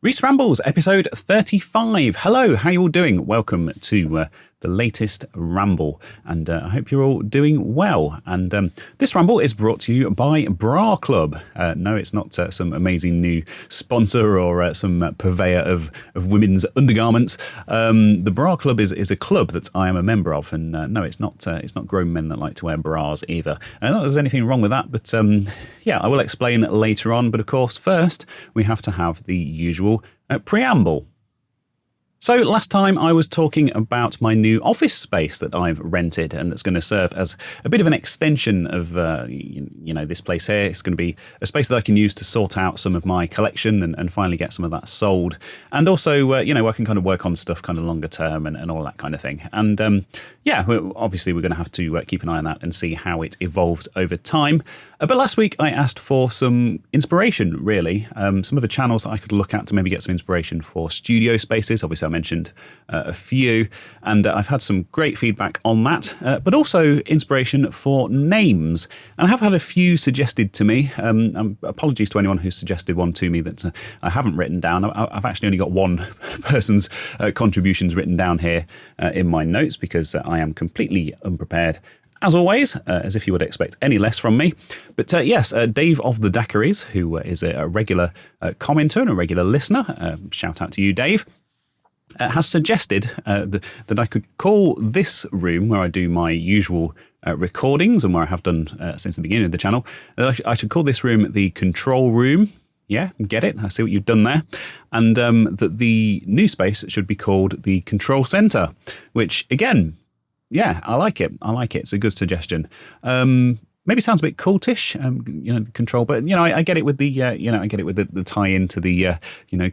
Reese Rambles, episode 35. Hello, how are you all doing? Welcome to the latest Ramble, and I hope you're all doing well. And this Ramble is brought to you by Bra Club. No, it's not some amazing new sponsor or some purveyor of women's undergarments. The Bra Club is a club that I am a member of, and no, it's not grown men that like to wear bras either. Not that there's anything wrong with that, but yeah, I will explain later on. But of course, first we have to have the usual preamble. So last time I was talking about my new office space that I've rented and that's going to serve as a bit of an extension of, this place here. It's going to be a space that I can use to sort out some of my collection and finally get some of that sold. And also, I can kind of work on stuff kind of longer term and all that kind of thing. And obviously we're going to have to keep an eye on that and see how it evolves over time. But last week I asked for some inspiration, really. Some of the channels that I could look at to maybe get some inspiration for studio spaces. Obviously I mentioned a few, and I've had some great feedback on that, but also inspiration for names. And I have had a few suggested to me. Apologies to anyone who suggested one to me that I haven't written down. I've actually only got one person's contributions written down here in my notes because I am completely unprepared. As always, as if you would expect any less from me. But yes, Dave of the Daiquiris, who is a regular commenter and a regular listener, shout out to you, Dave, has suggested that I could call this room where I do my usual recordings and where I have done since the beginning of the channel, that I should call this room the control room. Yeah, get it? I see what you've done there. And that the new space should be called the control center, which again, yeah, I like it. It's a good suggestion. Maybe sounds a bit cultish, control, but I get it with the, I get it with the tie into the,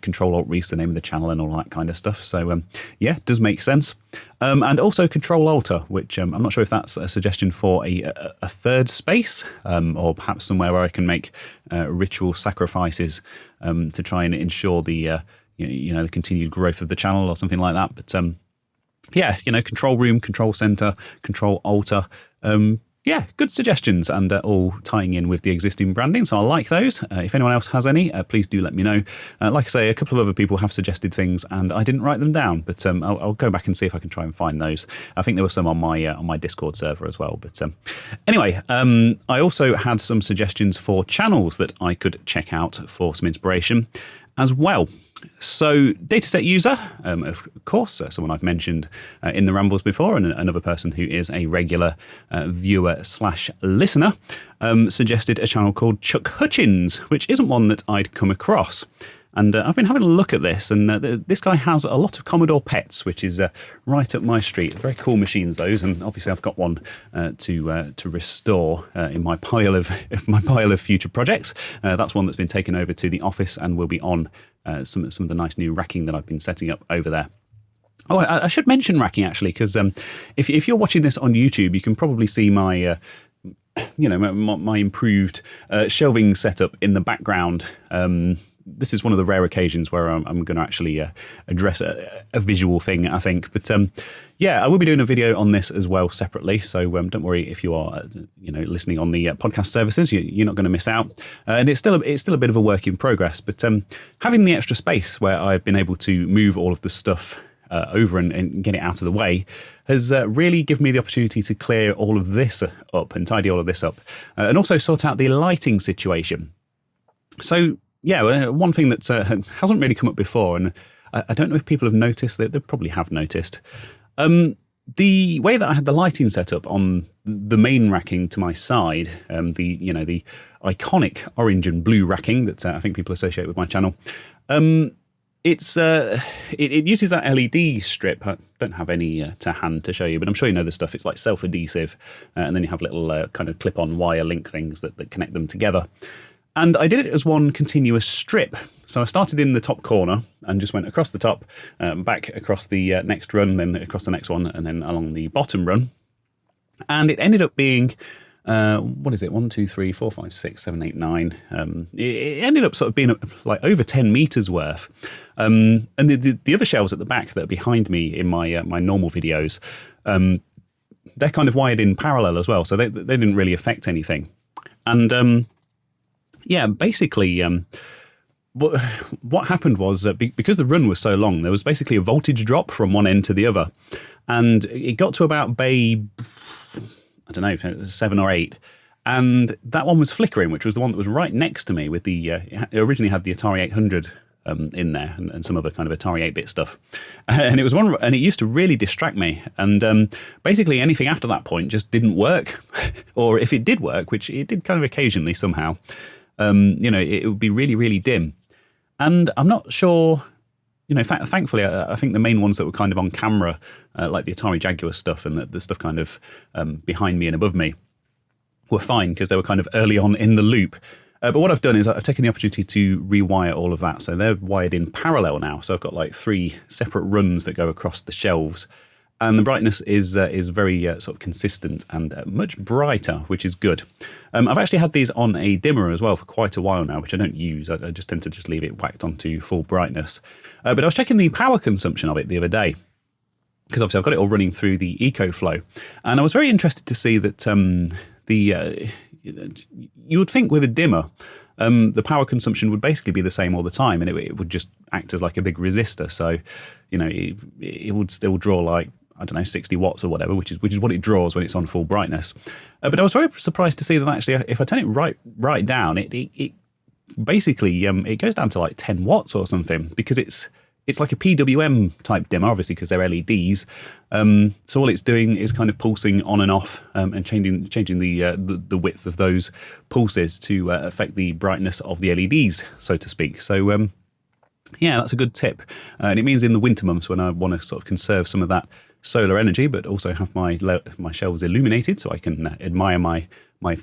Control Alt Reese, the name of the channel, and all that kind of stuff. So yeah, it does make sense. And also Control Altar, which I'm not sure if that's a suggestion for a third space, or perhaps somewhere where I can make ritual sacrifices to try and ensure the, the continued growth of the channel or something like that. But yeah, control room, control center, control altar. Yeah, good suggestions and all tying in with the existing branding. So I like those. If anyone else has any, please do let me know. Like I say, a couple of other people have suggested things and I didn't write them down, but I'll go back and see if I can try and find those. I think there were some on my Discord server as well. But anyway, I also had some suggestions for channels that I could check out for some inspiration as well. So Dataset User, of course, someone I've mentioned in the Rambles before, and another person who is a regular viewer/listener, suggested a channel called Chuck Hutchins, which isn't one that I'd come across. And I've been having a look at this, and this guy has a lot of Commodore pets, which is right up my street. Very cool machines, those, and obviously I've got one to restore in my pile of future projects. That's one that's been taken over to the office and will be on some of the nice new racking that I've been setting up over there. Oh, I should mention racking actually, because if you're watching this on YouTube, you can probably see my my improved shelving setup in the background. This is one of the rare occasions where I'm going to actually address a visual thing, I think. But yeah, I will be doing a video on this as well separately. So don't worry if you are, listening on the podcast services, you're not going to miss out. And it's still a bit of a work in progress. But having the extra space where I've been able to move all of the stuff over and get it out of the way has really given me the opportunity to clear all of this up and tidy all of this up, and also sort out the lighting situation. So yeah, one thing that hasn't really come up before, and I don't know if people have noticed, that they probably have noticed, the way that I had the lighting set up on the main racking to my side, the iconic orange and blue racking that I think people associate with my channel. It uses that LED strip. I don't have any to hand to show you, but I'm sure you know the stuff. It's like self-adhesive, and then you have little kind of clip-on wire link things that connect them together. And I did it as one continuous strip. So I started in the top corner and just went across the top, back across the next run, then across the next one, and then along the bottom run. And it ended up being, 1, 2, 3, 4, 5, 6, 7, 8, 9. It ended up sort of being like over 10 meters worth. And the other shelves at the back that are behind me in my normal videos, they're kind of wired in parallel as well. So they didn't really affect anything. And yeah, basically, what happened was that because the run was so long, there was basically a voltage drop from one end to the other. And it got to about bay, I don't know, 7 or 8. And that one was flickering, which was the one that was right next to me with it originally had the Atari 800 in there and some other kind of Atari 8-bit stuff. And it was and it used to really distract me. And basically anything after that point just didn't work. Or if it did work, which it did kind of occasionally somehow, it would be really, really dim. And I'm not sure, thankfully, I think the main ones that were kind of on camera, like the Atari Jaguar stuff and the stuff kind of behind me and above me, were fine because they were kind of early on in the loop. But what I've done is I've taken the opportunity to rewire all of that. So they're wired in parallel now. So I've got like 3 separate runs that go across the shelves. And the brightness is very sort of consistent and much brighter, which is good. I've actually had these on a dimmer as well for quite a while now, which I don't use. I just tend to just leave it whacked onto full brightness. But I was checking the power consumption of it the other day, because obviously I've got it all running through the EcoFlow. And I was very interested to see that you would think with a dimmer, the power consumption would basically be the same all the time, and it would just act as like a big resistor. So, it would still draw like, I don't know, 60 watts or whatever, which is what it draws when it's on full brightness. But I was very surprised to see that actually, if I turn it right down, it basically it goes down to like 10 watts or something, because it's like a PWM type dimmer, obviously, because they're LEDs. So all it's doing is kind of pulsing on and off and changing the width of those pulses to affect the brightness of the LEDs, so to speak. So yeah, that's a good tip. And it means in the winter months when I want to sort of conserve some of that solar energy, but also have my shelves illuminated so I can admire my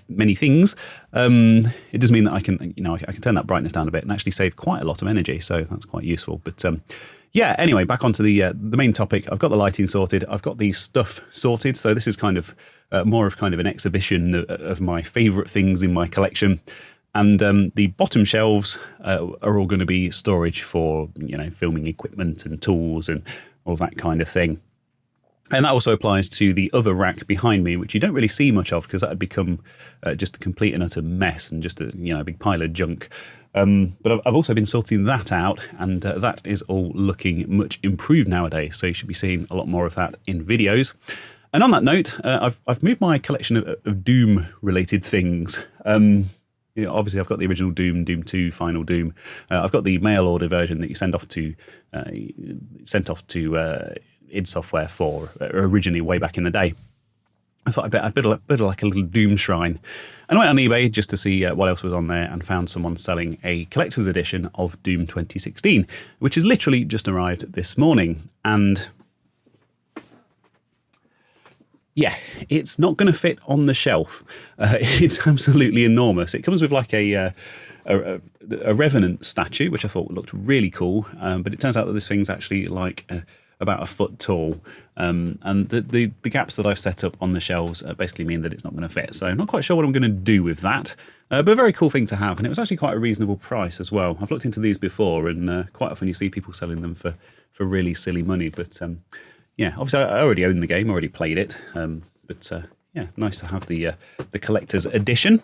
many things. It does mean that I can turn that brightness down a bit and actually save quite a lot of energy. So that's quite useful. But yeah, anyway, back onto the main topic. I've got the lighting sorted. I've got the stuff sorted. So this is kind of more of kind of an exhibition of my favourite things in my collection. And the bottom shelves are all going to be storage for, filming equipment and tools and all that kind of thing. And that also applies to the other rack behind me, which you don't really see much of because that had become just a complete and utter mess and just a big pile of junk. But I've also been sorting that out, and that is all looking much improved nowadays. So you should be seeing a lot more of that in videos. And on that note, I've moved my collection of Doom-related things. Obviously, I've got the original Doom, Doom 2, Final Doom. I've got the mail order version that you sent off to id Software for originally way back in the day. I thought I'd build like a little Doom shrine. And I went on eBay just to see what else was on there and found someone selling a collector's edition of Doom 2016, which has literally just arrived this morning. And yeah, it's not going to fit on the shelf. It's absolutely enormous. It comes with like a Revenant statue, which I thought looked really cool. But it turns out that this thing's actually like about a foot tall. And the gaps that I've set up on the shelves basically mean that it's not going to fit. So I'm not quite sure what I'm going to do with that. But a very cool thing to have. And it was actually quite a reasonable price as well. I've looked into these before, and quite often you see people selling them for really silly money. But yeah, obviously I already own the game, already played it. But yeah, nice to have the collector's edition.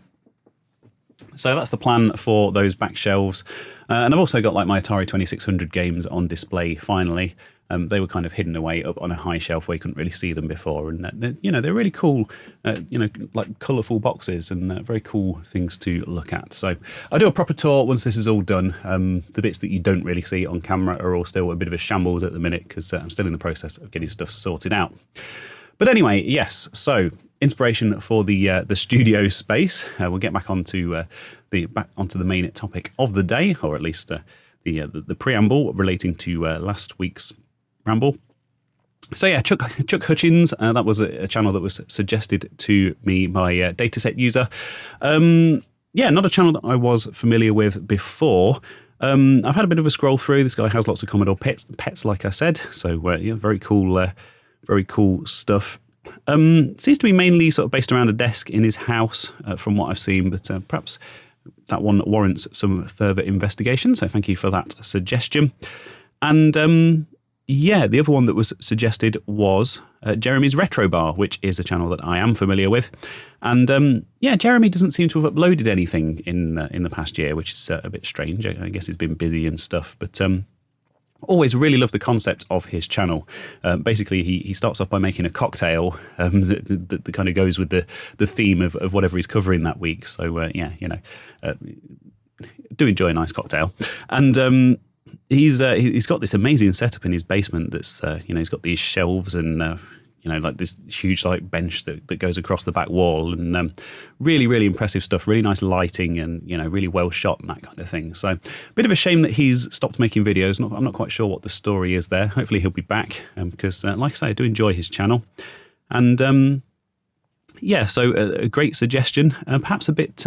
So that's the plan for those back shelves. And I've also got like my Atari 2600 games on display finally. They were kind of hidden away up on a high shelf where you couldn't really see them before. And, they're really cool, like colourful boxes and very cool things to look at. So I'll do a proper tour once this is all done. The bits that you don't really see on camera are all still a bit of a shambles at the minute because I'm still in the process of getting stuff sorted out. But anyway, yes, so inspiration for the studio space. We'll get back onto the main topic of the day, or at least the preamble relating to last week's Ramble. So yeah, Chuck Hutchins, that was a channel that was suggested to me by a dataset user. Yeah, not a channel that I was familiar with before. I've had a bit of a scroll through. This guy has lots of Commodore pets, like I said. So yeah, very cool stuff. Seems to be mainly sort of based around a desk in his house, from what I've seen, but perhaps that one warrants some further investigation. So thank you for that suggestion. And yeah, the other one that was suggested was Jeremy's Retro Bar, which is a channel that I am familiar with. And yeah, Jeremy doesn't seem to have uploaded anything in the past year, which is a bit strange. I guess he's been busy and stuff, but always really love the concept of his channel. Basically, he starts off by making a cocktail that kind of goes with the theme of whatever he's covering that week. So yeah, do enjoy a nice cocktail. And he's got this amazing setup in his basement that's he's got these shelves and like this huge like bench that goes across the back wall, and really impressive stuff, really nice lighting, and really well shot and that kind of thing. So a bit of a shame that he's stopped making videos. I'm not quite sure what the story is there. Hopefully he'll be back, because like I say, I do enjoy his channel. And yeah, so a great suggestion, perhaps a bit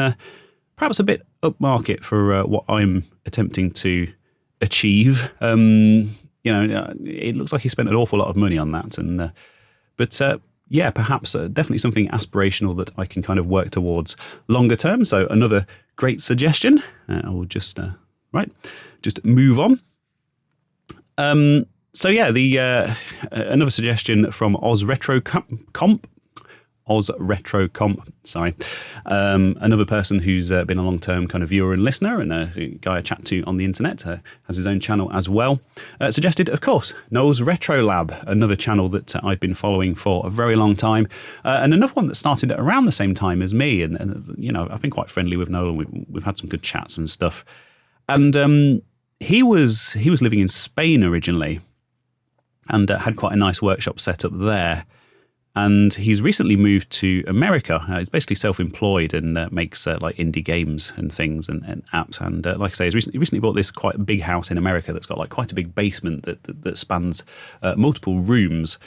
upmarket for what I'm attempting to achieve. It looks like he spent an awful lot of money on that, and but yeah, perhaps definitely something aspirational that I can kind of work towards longer term. So another great suggestion. I will just move on. So yeah, the another suggestion from Oz Retro Comp. Sorry. Another person who's been a long-term kind of viewer and listener, and a guy I chat to on the internet, has his own channel as well, suggested, of course, Noel's Retro Lab, another channel that I've been following for a very long time, and another one that started around the same time as me, and I've been quite friendly with Noel, and we've had some good chats and stuff. And he was living in Spain originally, and had quite a nice workshop set up there. And he's recently moved to America. He's basically self-employed and makes like indie games and things and apps. And like I say, he recently bought this quite big house in America that's got like quite a big basement that spans multiple rooms.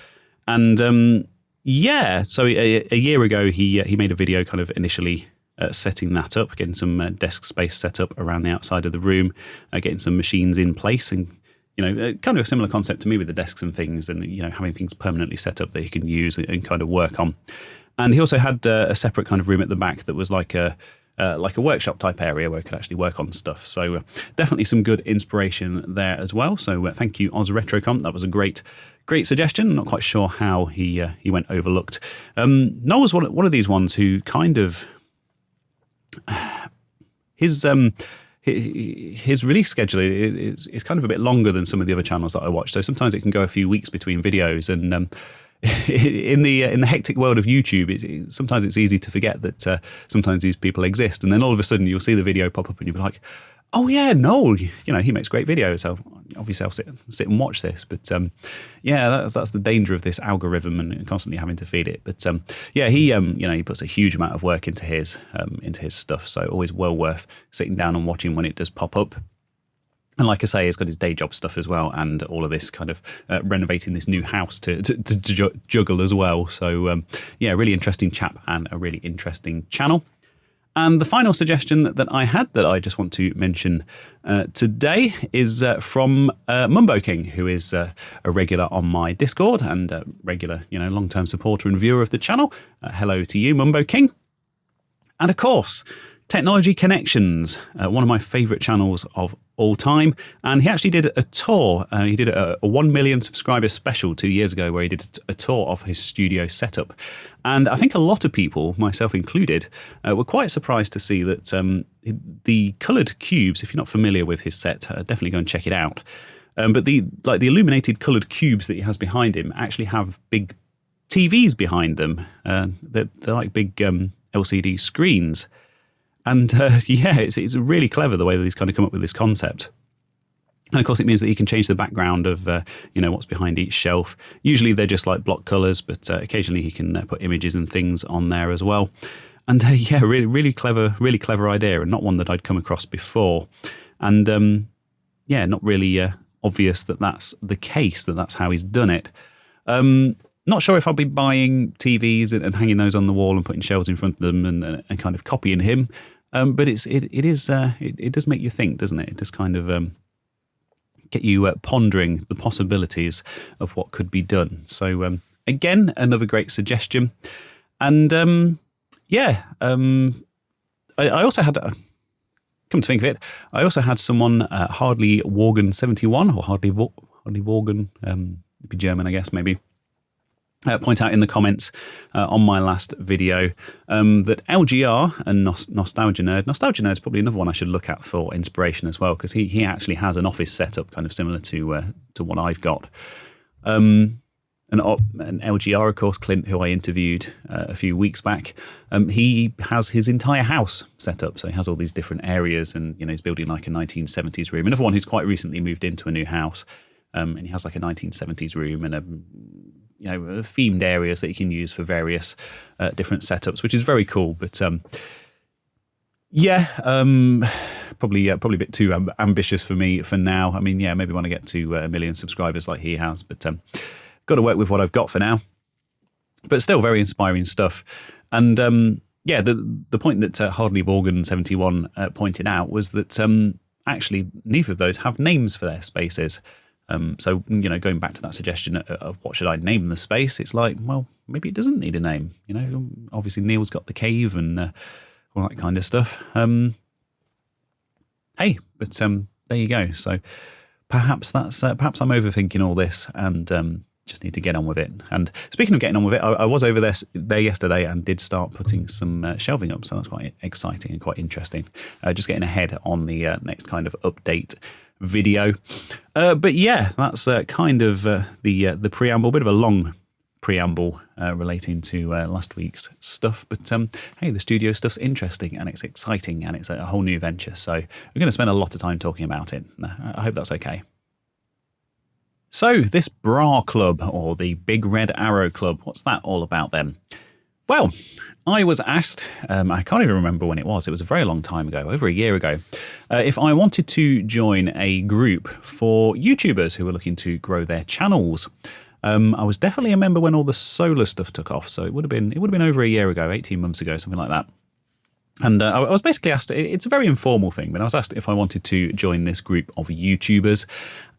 And yeah, so a year ago he made a video kind of initially setting that up, getting some desk space set up around the outside of the room, getting some machines in place, and kind of a similar concept to me with the desks and things, and having things permanently set up that he can use and kind of work on. And he also had a separate kind of room at the back that was like a workshop type area where he could actually work on stuff. So definitely some good inspiration there as well. So thank you, Oz Retrocomp. That was a great suggestion. I'm not quite sure how he went overlooked. Noel's one of these ones who kind of his release schedule is kind of a bit longer than some of the other channels that I watch. So sometimes it can go a few weeks between videos, and in the hectic world of YouTube, sometimes it's easy to forget that sometimes these people exist, and then all of a sudden you'll see the video pop up and you'll be like, oh yeah, Noel, he makes great videos. So obviously I'll sit and watch this. But yeah, that's the danger of this algorithm and constantly having to feed it. But yeah, he puts a huge amount of work into his stuff. So always well worth sitting down and watching when it does pop up. And like I say, he's got his day job stuff as well, and all of this kind of renovating this new house to juggle as well. So yeah, really interesting chap and a really interesting channel. And the final suggestion that I had that I just want to mention today is from Mumbo King, who is a regular on my Discord and a regular, long-term supporter and viewer of the channel. Hello to you, Mumbo King. And of course, Technology Connections, one of my favourite channels of all time. And he actually did a tour. He did a 1 million subscriber special 2 years ago where he did a tour of his studio setup. And I think a lot of people, myself included, were quite surprised to see that the coloured cubes, if you're not familiar with his set, definitely go and check it out. But the illuminated coloured cubes that he has behind him actually have big TVs behind them. They're like big LCD screens. And yeah, it's really clever the way that he's kind of come up with this concept. And of course, it means that he can change the background of what's behind each shelf. Usually they're just like block colours, but occasionally he can put images and things on there as well. And yeah, really clever idea, and not one that I'd come across before. And yeah, not really obvious that that's the case, that's how he's done it. Not sure if I'll be buying TVs and hanging those on the wall and putting shelves in front of them and kind of copying him. But it does make you think, doesn't it? It does kind of get you pondering the possibilities of what could be done. So again, another great suggestion. And yeah, I also had, come to think of it, I also had someone, Hardly Worgan 71 or Hardly Morgan, it'd be German, I guess, maybe. Point out in the comments on my last video that LGR and Nostalgia Nerd's probably another one I should look at for inspiration as well, because he actually has an office setup kind of similar to what I've got. And LGR, of course, Clint, who I interviewed a few weeks back, he has his entire house set up. So he has all these different areas, and he's building like a 1970s room. Another one who's quite recently moved into a new house, and he has like a 1970s room and a themed areas that you can use for various different setups, which is very cool. But probably a bit too ambitious for me for now. I mean, maybe when I get to 1 million subscribers like he has, but got to work with what I've got for now. But still, very inspiring stuff. And the point that Hardly Morgan 71 pointed out was that actually neither of those have names for their spaces. So, going back to that suggestion of what should I name the space, it's like, well, maybe it doesn't need a name. Obviously Neil's got the cave and all that kind of stuff. Hey, but there you go. So perhaps I'm overthinking all this and just need to get on with it. And speaking of getting on with it, I was over there yesterday and did start putting some shelving up. So that's quite exciting and quite interesting. Just getting ahead on the next kind of update video. But that's kind of the preamble, bit of a long preamble relating to last week's stuff. But hey, the studio stuff's interesting and it's exciting and it's a whole new venture. So we're going to spend a lot of time talking about it. I hope that's okay. So this Bra Club, or the Big Red Arrow Club, what's that all about then? Well, I was asked, I can't even remember when it was a very long time ago, over a year ago, if I wanted to join a group for YouTubers who were looking to grow their channels. I was definitely a member when all the solar stuff took off, so it would have been over a year ago, 18 months ago, something like that. And I was basically asked, it's a very informal thing, but I was asked if I wanted to join this group of YouTubers.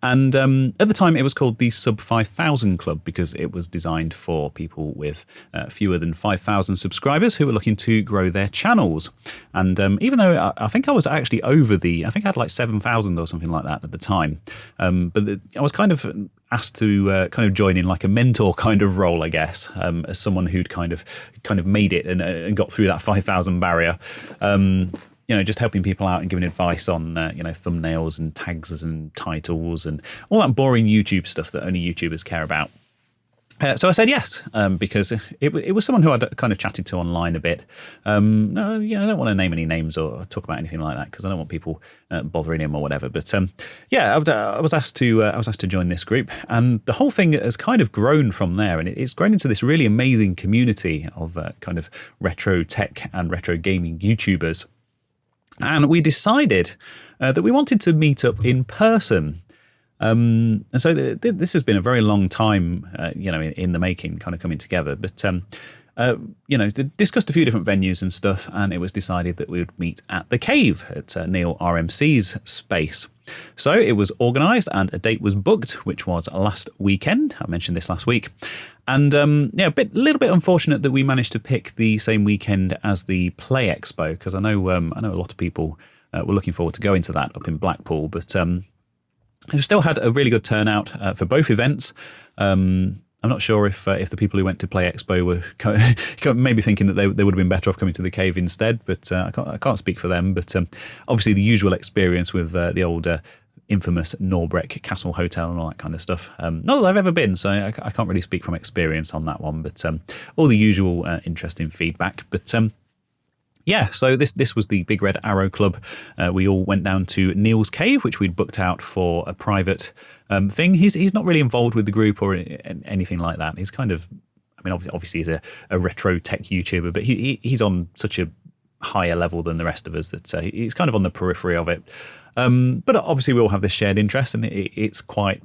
And at the time, it was called the Sub 5,000 Club because it was designed for people with fewer than 5,000 subscribers who were looking to grow their channels. And even though I think I was actually over I think I had like 7,000 or something like that at the time. But I was kind of asked to kind of join in like a mentor kind of role, I guess, as someone who'd kind of made it and got through that 5,000 barrier. Just helping people out and giving advice on, thumbnails and tags and titles and all that boring YouTube stuff that only YouTubers care about. So I said yes, because it was someone who I'd kind of chatted to online a bit. I don't want to name any names or talk about anything like that because I don't want people bothering him or whatever. But I was asked to join this group, and the whole thing has kind of grown from there, and it's grown into this really amazing community of kind of retro tech and retro gaming YouTubers. And we decided that we wanted to meet up in person. And so this has been a very long time, in the making, kind of coming together. But, they discussed a few different venues and stuff, and it was decided that we would meet at the Cave at Neil RMC's space. So it was organised and a date was booked, which was last weekend. I mentioned this last week. And a little bit unfortunate that we managed to pick the same weekend as the Play Expo, because I know a lot of people were looking forward to going to that up in Blackpool, but we still had a really good turnout for both events. I'm not sure if the people who went to Play Expo were maybe thinking that they would have been better off coming to the Cave instead, but I can't speak for them. But obviously the usual experience with the old infamous Norbreck Castle Hotel and all that kind of stuff. Not that I've ever been, so I can't really speak from experience on that one, but all the usual interesting feedback. But so this was the Big Red Arrow Club. We all went down to Neil's Cave, which we'd booked out for a private thing. He's not really involved with the group or anything like that. He's kind of, obviously he's a retro tech YouTuber, but he's on such a higher level than the rest of us that he's kind of on the periphery of it. But obviously we all have this shared interest, and it's quite,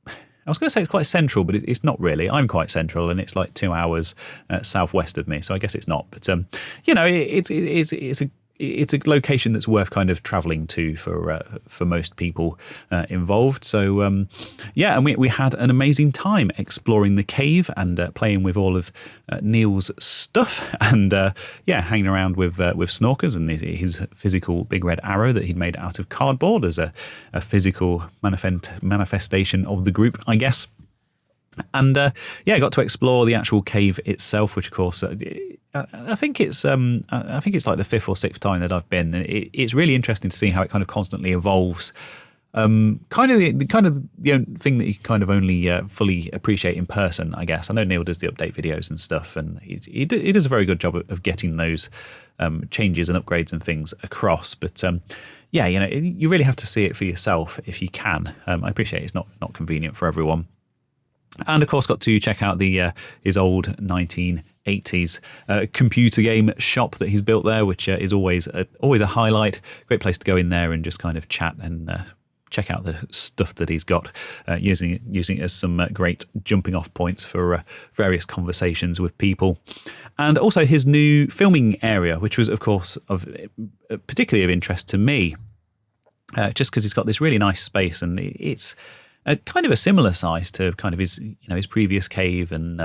I was going to say it's quite central, but it's not really. I'm quite central, and it's like 2 hours southwest of me, so I guess it's not. But it's it's a location that's worth kind of travelling to for most people involved. So yeah, and we had an amazing time exploring the cave and playing with all of Neil's stuff, and yeah, hanging around with Snorkers and his physical big red arrow that he'd made out of cardboard as a physical manifestation of the group, I guess. And yeah, I got to explore the actual cave itself, which of course I think it's like the fifth or sixth time that I've been. It's really interesting to see how it kind of constantly evolves. Kind of the thing that you kind of only fully appreciate in person, I guess. I know Neil does the update videos and stuff, and he does a very good job of getting those changes and upgrades and things across. But yeah, you really have to see it for yourself if you can. I appreciate it's not convenient for everyone. And of course, got to check out his old 1980s computer game shop that he's built there, which is always a highlight. Great place to go in there and just kind of chat and check out the stuff that he's got, using it as some great jumping off points for various conversations with people. And also his new filming area, which was, of course, particularly of interest to me, just because it's got this really nice space, and it's kind of a similar size to kind of his previous cave and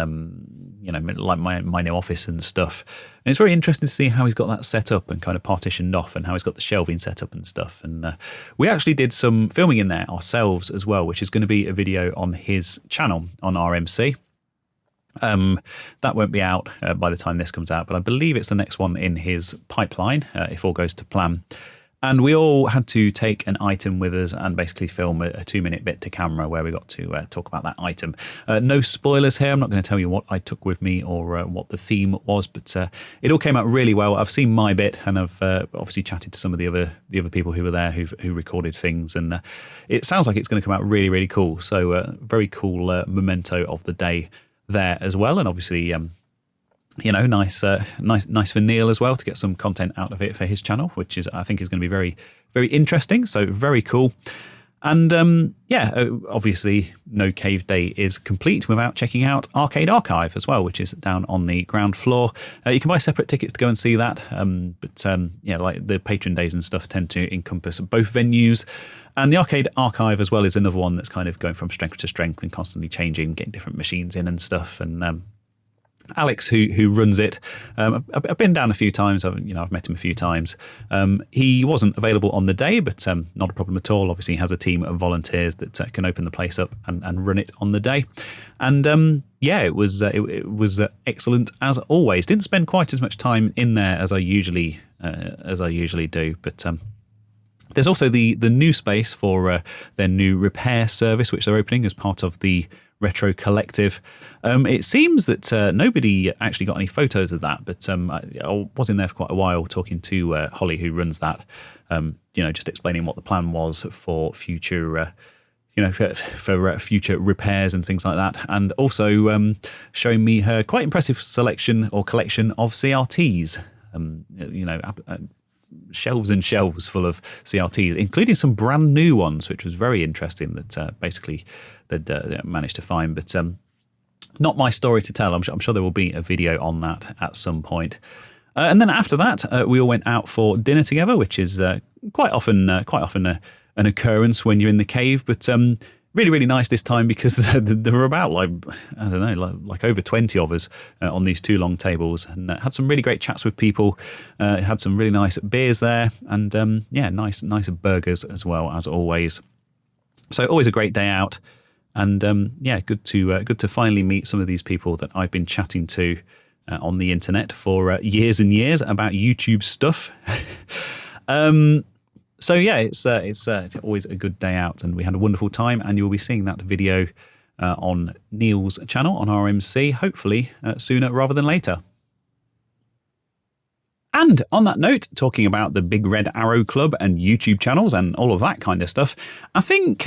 like my new office and stuff. And it's very interesting to see how he's got that set up and kind of partitioned off, and how he's got the shelving set up and stuff. And we actually did some filming in there ourselves as well, which is going to be a video on his channel on RMC. That won't be out by the time this comes out, but I believe it's the next one in his pipeline if all goes to plan. And we all had to take an item with us and basically film a 2-minute bit to camera where we got to talk about that item. No spoilers here. I'm not going to tell you what I took with me or what the theme was, but it all came out really well. I've seen my bit, and I've obviously chatted to some of the other people who were there who recorded things, and it sounds like it's going to come out really, really cool. So very cool memento of the day there as well, and obviously nice for Neil as well to get some content out of it for his channel, which I think is going to be very, very interesting. So very cool. And yeah, obviously no cave day is complete without checking out Arcade Archive as well, which is down on the ground floor. You can buy separate tickets to go and see that. But yeah, like the patron days and stuff tend to encompass both venues. And the Arcade Archive as well is another one that's kind of going from strength to strength and constantly changing, getting different machines in and stuff. And Alex, who runs it, I've been down a few times. I've met him a few times. He wasn't available on the day, but not a problem at all. Obviously, he has a team of volunteers that can open the place up and run it on the day. And yeah, it was excellent as always. Didn't spend quite as much time in there as I usually do, but. There's also the new space for their new repair service, which they're opening as part of the Retro Collective. It seems that nobody actually got any photos of that, but I was in there for quite a while talking to Holly, who runs that, just explaining what the plan was for future for future repairs and things like that, and also showing me her quite impressive selection or collection of CRTs. Shelves and shelves full of CRTs, including some brand new ones, which was very interesting that basically they'd managed to find. But not my story to tell. I'm sure there will be a video on that at some point. And then after that, we all went out for dinner together, which is quite often an occurrence when you're in the cave. But really, really nice this time because there were about like over 20 of us on these two long tables, and had some really great chats with people. Had some really nice beers there, and yeah, nice burgers as well as always. So always a great day out, and yeah, good to finally meet some of these people that I've been chatting to on the internet for years and years about YouTube stuff. So yeah, it's always a good day out, and we had a wonderful time. And you'll be seeing that video on Neil's channel on RMC, hopefully sooner rather than later. And on that note, talking about the Big Red Arrow Club and YouTube channels and all of that kind of stuff, I think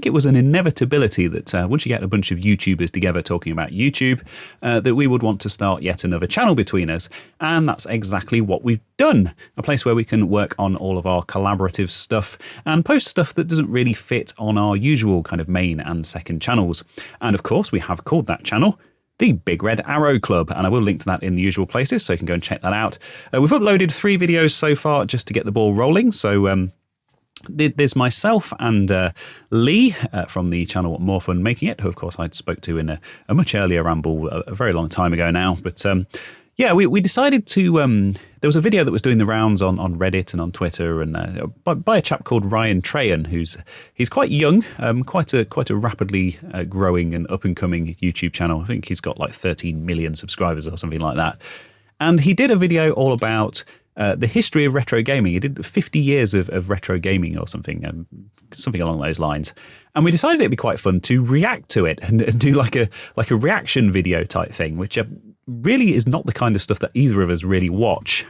it was an inevitability that once you get a bunch of YouTubers together talking about YouTube, that we would want to start yet another channel between us. And that's exactly what we've done. A place where we can work on all of our collaborative stuff and post stuff that doesn't really fit on our usual kind of main and second channels. And of course, we have called that channel the Big Red Arrow Club, and I will link to that in the usual places, so you can go and check that out. We've uploaded 3 videos so far just to get the ball rolling, so there's myself and Lee from the channel More Fun Making It, who of course I spoke to in a much earlier ramble a very long time ago now, but yeah, we decided to. There was a video that was doing the rounds on Reddit and on Twitter, and by a chap called Ryan Trahan, he's quite young, quite a rapidly growing and up and coming YouTube channel. I think he's got like 13 million subscribers or something like that. And he did a video all about the history of retro gaming. He did 50 years of retro gaming or something, something along those lines. And we decided it'd be quite fun to react to it and do like a reaction video type thing, which really is not the kind of stuff that either of us really watch.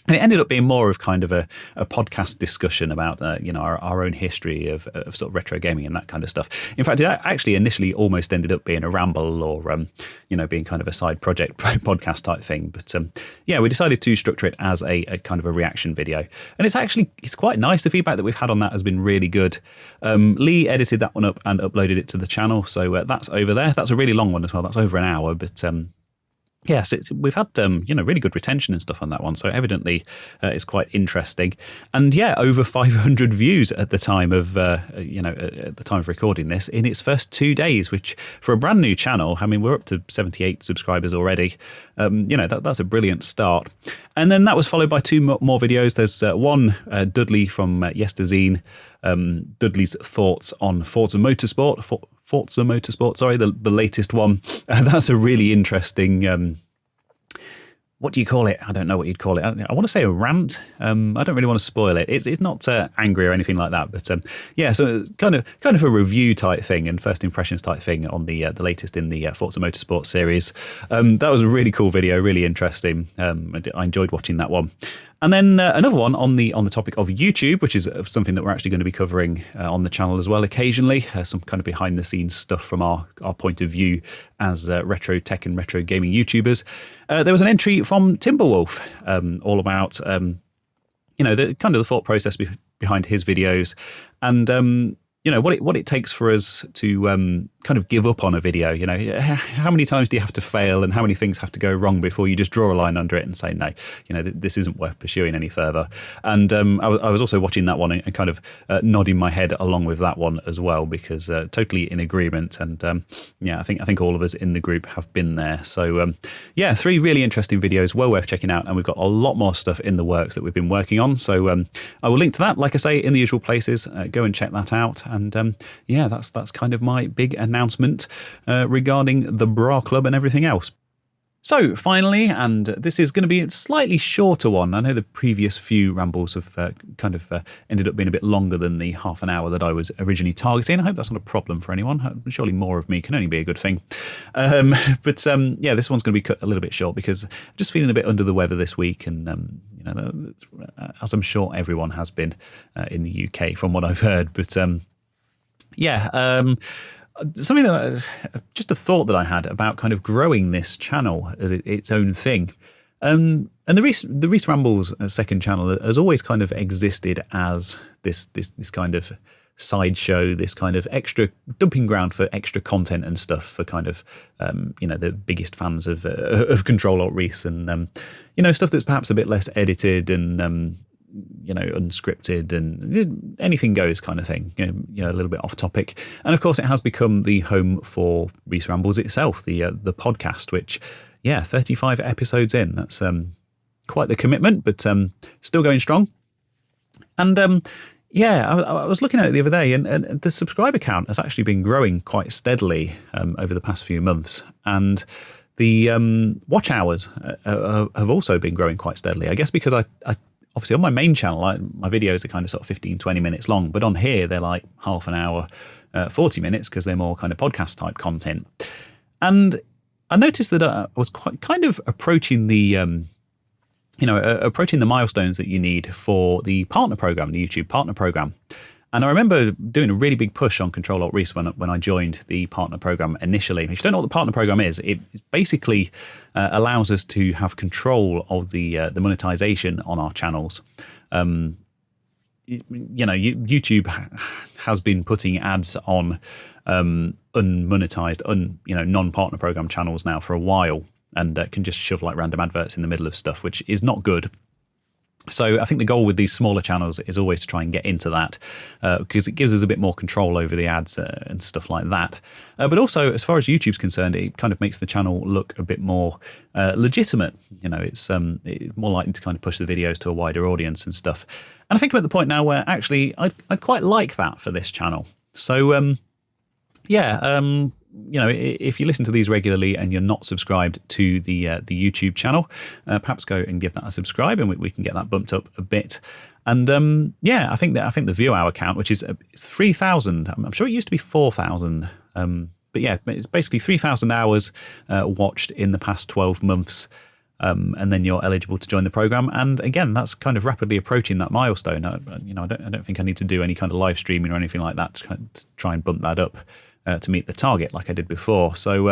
And it ended up being more of kind of a podcast discussion about, our own history of sort of retro gaming and that kind of stuff. In fact, it actually initially almost ended up being a ramble or, being kind of a side project podcast type thing. But yeah, we decided to structure it as a kind of a reaction video. And it's quite nice. The feedback that we've had on that has been really good. Lee edited that one up and uploaded it to the channel. So that's over there. That's a really long one as well. That's over an hour, but yes, we've had really good retention and stuff on that one, so evidently it's quite interesting. And yeah, over 500 views at the time of at the time of recording this in its first 2 days, which for a brand new channel, I mean, we're up to 78 subscribers already. That's a brilliant start. And then that was followed by 2 more videos. There's one Dudley from Yesterzine, Dudley's thoughts on Forza Motorsport, the latest one. That's a really interesting, what do you call it? I don't know what you'd call it. I want to say a rant. I don't really want to spoil it. It's not angry or anything like that, but yeah, so kind of a review type thing and first impressions type thing on the latest in the Forza Motorsport series. That was a really cool video, really interesting. I enjoyed watching that one. And then another one on the topic of YouTube, which is something that we're actually going to be covering on the channel as well occasionally, some kind of behind the scenes stuff from our point of view as retro tech and retro gaming YouTubers. There was an entry from Timberwolf all about the kind of the thought process behind his videos and what it takes for us to kind of give up on a video. How many times do you have to fail and how many things have to go wrong before you just draw a line under it and say, no, this isn't worth pursuing any further. And I was also watching that one and kind of nodding my head along with that one as well, because totally in agreement. And I think all of us in the group have been there. So 3 really interesting videos, well worth checking out. And we've got a lot more stuff in the works that we've been working on. So I will link to that, like I say, in the usual places. Go and check that out. And that's kind of my big announcement regarding the Bra Club and everything else. So finally, and this is going to be a slightly shorter one. I know the previous few rambles have ended up being a bit longer than the half an hour that I was originally targeting. I hope that's not a problem for anyone. Surely more of me can only be a good thing. But this one's going to be cut a little bit short because I'm just feeling a bit under the weather this week, and as I'm sure everyone has been in the UK from what I've heard. But something just a thought that I had about kind of growing this channel as its own thing. And the Reese Ramble's second channel has always kind of existed as this kind of sideshow, this kind of extra dumping ground for extra content and stuff for kind of the biggest fans of Control Alt Reese and stuff that's perhaps a bit less edited and unscripted and anything goes kind of thing, a little bit off topic. And of course it has become the home for Reese Rambles itself, the podcast, which 35 episodes in, that's quite the commitment, but still going strong. And I was looking at it the other day, and the subscriber count has actually been growing quite steadily over the past few months, and the watch hours have also been growing quite steadily, I guess because I obviously on my main channel, my videos are kind of sort of 15, 20 minutes long, but on here they're like half an hour, 40 minutes because they're more kind of podcast type content. And I noticed that I was quite kind of approaching the, approaching the milestones that you need for the partner program, the YouTube partner program. And I remember doing a really big push on Control Alt Reese when I joined the partner program initially. If you don't know what the partner program is, it basically allows us to have control of the monetization on our channels. YouTube has been putting ads on unmonetized, non-partner program channels now for a while, and can just shove like random adverts in the middle of stuff, which is not good. So I think the goal with these smaller channels is always to try and get into that, because it gives us a bit more control over the ads and stuff like that. But also, as far as YouTube's concerned, it kind of makes the channel look a bit more legitimate. It's more likely to kind of push the videos to a wider audience and stuff. And I think I'm at the point now where actually I'd quite like that for this channel. So if you listen to these regularly and you're not subscribed to the YouTube channel, perhaps go and give that a subscribe, and we can get that bumped up a bit. And I think the view hour count, which is it's 3,000. I'm sure it used to be 4,000. But yeah, it's basically 3,000 hours watched in the past 12 months. And then you're eligible to join the program. And again, that's kind of rapidly approaching that milestone. I don't think I need to do any kind of live streaming or anything like that to try and bump that up to meet the target like I did before. So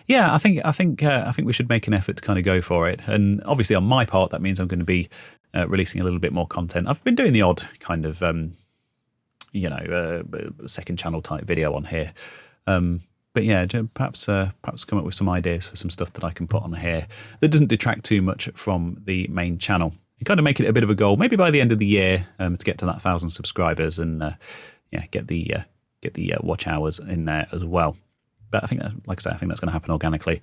I think we should make an effort to kind of go for it. And obviously, on my part, that means I'm going to be releasing a little bit more content. I've been doing the odd kind of second channel type video on here. But yeah, perhaps come up with some ideas for some stuff that I can put on here that doesn't detract too much from the main channel. You kind of make it a bit of a goal, maybe by the end of the year, to get to that 1,000 subscribers and get the watch hours in there as well. But I think that's going to happen organically.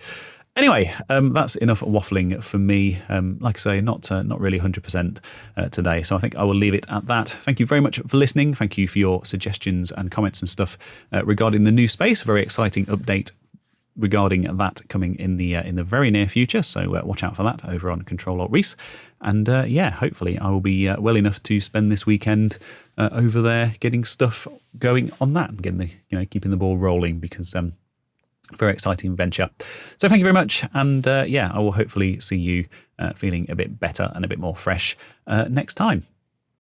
Anyway, that's enough waffling for me. Like I say, not really 100% today, so I think I will leave it at that. Thank you very much for listening. Thank you for your suggestions and comments and stuff regarding the new space. Very exciting update regarding that coming in the very near future. So watch out for that over on Control-Alt-Reese. And hopefully I will be well enough to spend this weekend over there getting stuff going on that and getting keeping the ball rolling, because very exciting venture. So thank you very much, and I will hopefully see you feeling a bit better and a bit more fresh next time.